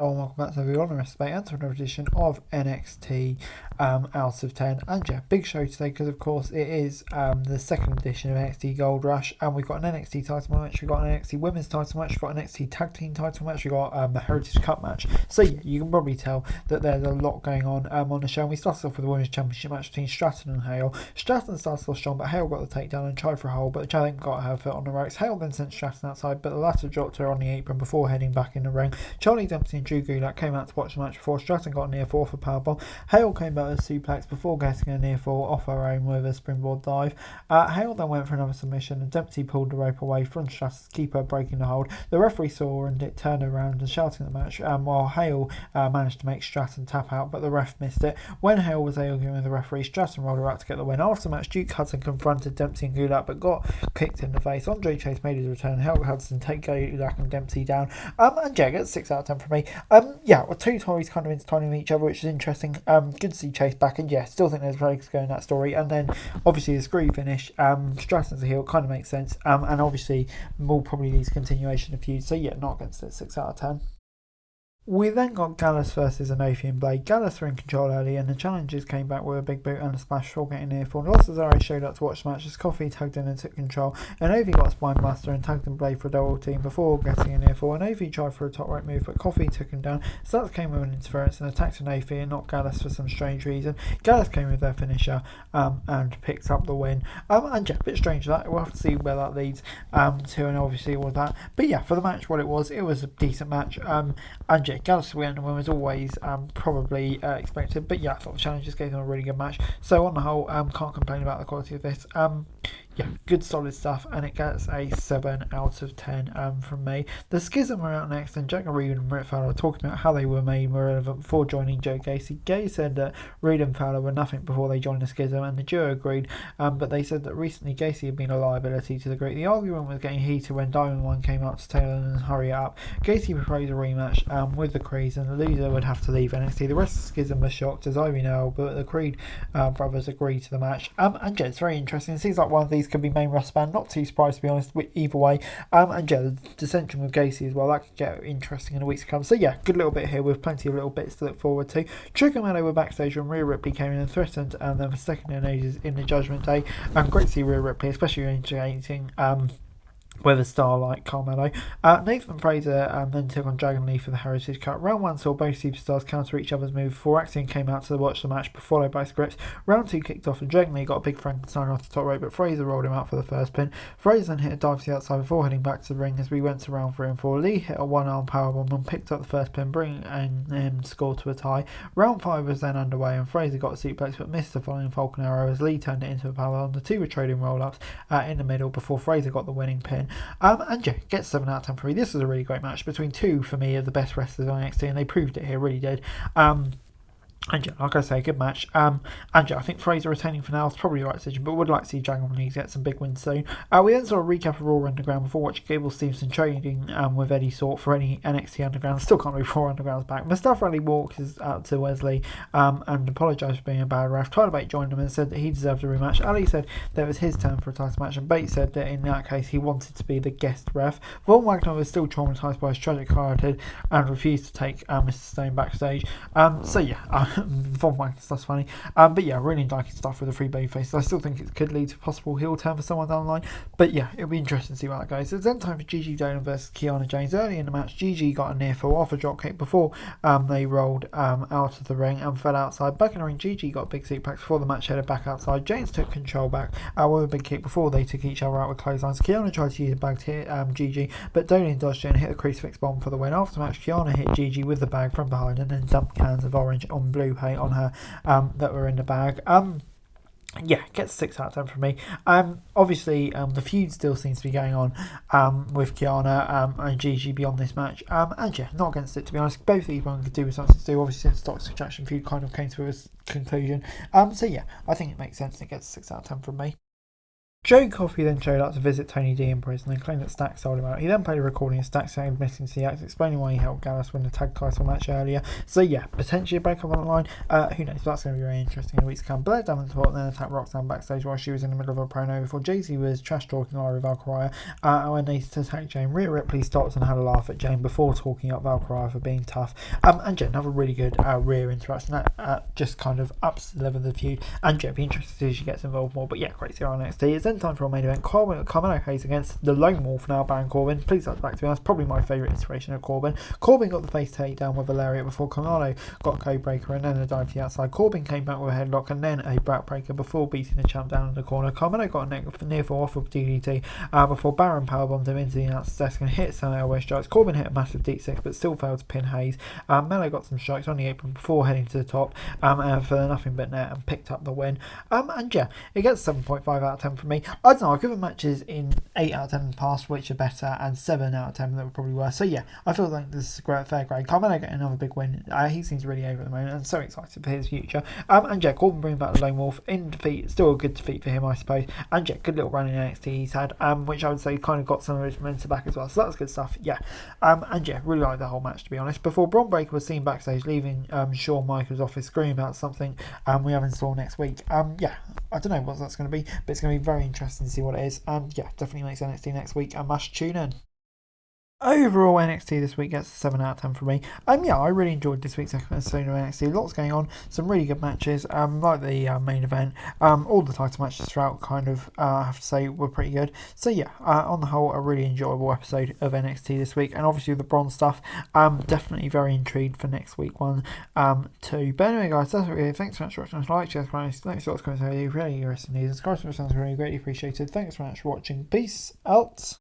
Hello and welcome back to everyone. I'm and to another edition of NXT Out of 10. And yeah, big show today because of course it is the second edition of NXT Gold Rush, and we've got an NXT title match, we've got an NXT Women's title match, we've got an NXT Tag Team title match, we've got a Heritage Cup match. So yeah, you can probably tell that there's a lot going on the show. And we started off with the Women's Championship match between Stratton and Hale. Stratton started off strong, but Hale got the takedown and tried for a hold, but Challenge got her foot on the ropes. Hale then sent Stratton outside, but the latter dropped her on the apron before heading back in the ring. Charlie Dempsey and Drew Gulak came out to watch the match before Stratton got a near fall for powerbomb. Hale came back with a suplex before getting a near fall off her own with a springboard dive. Hale then went for another submission and Dempsey pulled the rope away from Stratton's keeper, breaking the hold. The referee saw her and it turned around and shouting at the match, while Hale managed to make Stratton tap out, but the ref missed it. When Hale was arguing with the referee, Stratton rolled her out to get the win. After the match, Duke Hudson confronted Dempsey and Gulak but got kicked in the face. Andre Chase made his return. Hale Hudson take Gulak and Dempsey down. And yeah, gets 6 out of 10 from me. Yeah, well, two Tories kind of intertwining with each other, which is interesting. Good to see Chase back, and yeah, still think there's legs going in that story. And then obviously the screw finish, Stratton's a heel, kind of makes sense. And obviously will probably lead to continuation of feud. So yeah, not against it, 6 out of 10. We then got Gallus versus Anofi and Blade. Gallus were in control early, and the challengers came back with a big boot and a splash before getting near fall. Los Cesaro showed up to watch the match as Coffee tugged in and took control. Anofi got a spine buster and tagged in Blade for a double team before getting a near fall. Anofi tried for a top rope move, but Coffee took him down. Stats came with an interference and attacked Anofi and not Gallus for some strange reason. Gallus came with their finisher and picked up the win. And yeah, a bit strange that. We'll have to see where that leads to, and obviously all of that. But yeah, for the match, what it was a decent match. And yeah, Gallus win and win was always probably expected, but yeah, I thought the challengers gave them a really good match. So on the whole, can't complain about the quality of this. Yeah, good solid stuff, and it gets a 7 out of 10 from me. The Schism were out next, and Jack and Reed and Rick Fowler were talking about how they were made more relevant before joining Joe Gacy. Gay said that Reed and Fowler were nothing before they joined the Schism, and the duo agreed, but they said that recently Gacy had been a liability to the group. The argument was getting heated when Diamond One came up to Taylor and hurry it up. Gacy proposed a rematch with the Craze, and the loser would have to leave NXT. The rest of the Schism was shocked, as Ivy know, but the Creed brothers agreed to the match. And yeah, it's very interesting. It seems like one of these could be main roster band. Not too surprised, to be honest, either way. And yeah, the dissension with Gacy as well, that could get interesting in the weeks to come. So yeah, good little bit here with plenty of little bits to look forward to. Trick and Meadow were backstage when Rhea Ripley came in and threatened them for second in ages in the Judgment Day. Great to see Rhea Ripley, especially integrating with a star like Carmelo. Nathan Fraser then took on Dragon Lee for the Heritage Cup. Round 1 saw both superstars counter each other's move before Axiom came out to watch the match, followed by scripts. Round 2 kicked off and Dragon Lee got a big Frankenstein off the top rope, but Fraser rolled him out for the first pin. Fraser then hit a dive to the outside before heading back to the ring as we went to round 3 and 4. Lee hit a one-arm powerbomb and picked up the first pin, bringing him score to a tie. Round 5 was then underway and Fraser got a suplex but missed the following Falcon Arrow as Lee turned it into a powerbomb. The two were trading roll-ups in the middle before Fraser got the winning pin. And yeah, gets 7 out of 10 for me. This was a really great match between two, for me, of the best wrestlers on NXT, and they proved it here, really did. And yeah, like I say, good match. And yeah, I think Fraser retaining for now is probably the right decision, but would like to see Dragon Lee get some big wins soon. We then saw a recap of Raw Underground before watching Gable Stevenson trading with Eddie Sort for any NXT Underground. Still can't believe Raw Underground's back. Mustafa Ali walks out to Wesley and apologised for being a bad ref. Tyler Bate joined him and said that he deserved a rematch. Ali said that it was his turn for a title match, and Bate said that in that case he wanted to be the guest ref. Von Wagner was still traumatised by his tragic childhood and refused to take Mr. Stone backstage. So yeah, Von Wagner stuff's funny. But yeah, really liking stuff with the 3 baby faces. I still think it could lead to a possible heel turn for someone down the line. But yeah, it'll be interesting to see where that goes. It's then time for Gigi Dolan versus Kiana James. Early in the match, Gigi got a near fall off a dropkick before they rolled out of the ring and fell outside. Back in the ring, Gigi got a big suplex before the match headed back outside. James took control back with a big kick before they took each other out with clotheslines. Kiana tried to use a bag to hit Gigi, but Dolan dodged it and hit the crucifix bomb for the win. After the match, Kiana hit Gigi with the bag from behind and then dumped cans of orange on blue paint on her that were in the bag. Yeah, gets 6 out of 10 from me. Obviously, the feud still seems to be going on with Kiana and Gigi beyond this match. And yeah, not against it, to be honest. Both of these ones could do with something to do. Obviously, the Toxic Attraction feud kind of came to a conclusion. So yeah, I think it makes sense. It gets 6 out of 10 from me. Joe Coffey then showed up to visit Tony D in prison and claimed that Stack sold him out. He then played a recording of Stack saying admitting to the act, explaining why he helped Gallus win the tag title match earlier. So yeah, potentially a breakup on the line. Who knows? That's going to be very interesting in the weeks to come. Blair Davenport then attacked Roxanne backstage while she was in the middle of a promo before Jay-Z was trash talking Lyra Valkyria. When they attacked Jane, Rhea Ripley stopped and had a laugh at Jane before talking up Valkyria for being tough. And yeah, another really good Rhea interaction that just kind of ups the level of the feud. And yeah, it'd be interesting to see if she gets involved more. But yeah, great to see her on NXT. It's then time for a main event. Carmelo Hayes against the Lone Wolf now, Baron Corbin. Please, that's back to me. That's probably my favourite iteration of Corbin. Corbin got the face takedown with Valeria before Carmelo got a code breaker and then a dive to the outside. Corbin came back with a headlock and then a backbreaker before beating the champ down in the corner. Carmelo got a near fall off of DDT before Baron powerbombed him into the announcer's desk and hit some elbow strikes. Corbin hit a massive deep six but still failed to pin Hayes. Mello got some strikes on the apron before heading to the top for the nothing but net and picked up the win. And yeah, it gets 7.5 out of 10 from me. I don't know, I've given matches in 8 out of 10 in the past which are better and 7 out of 10 that were probably worse. So yeah, I feel like this is a fair grade. Carmelo getting another big win. He seems really over at the moment and so excited for his future. And yeah, Corbin bringing back the Lone Wolf in defeat. Still a good defeat for him, I suppose. And yeah, good little run in NXT he's had, which I would say kind of got some of his momentum back as well. So that's good stuff. Yeah. And yeah, really liked the whole match to be honest. Before Bron Breakker was seen backstage leaving Shawn Michaels' office screaming about something we have in store next week. Yeah, I don't know what that's going to be, but it's going to be very interesting to see what it is. And yeah, definitely makes NXT next week a must tune in. Overall, NXT this week gets a 7 out of 10 from me. Yeah, I really enjoyed this week's episode of NXT. Lots going on, some really good matches, like the main event. All the title matches throughout kind of, I have to say, were pretty good. So yeah, on the whole, a really enjoyable episode of NXT this week. And obviously the Bron stuff, definitely very intrigued for next week one too. But anyway guys, that's it really. Thanks so much for watching. Like, share, subscribe, thanks for watching. Really interesting news. Subscribe sounds really greatly appreciated. Thanks so much for watching. Peace out.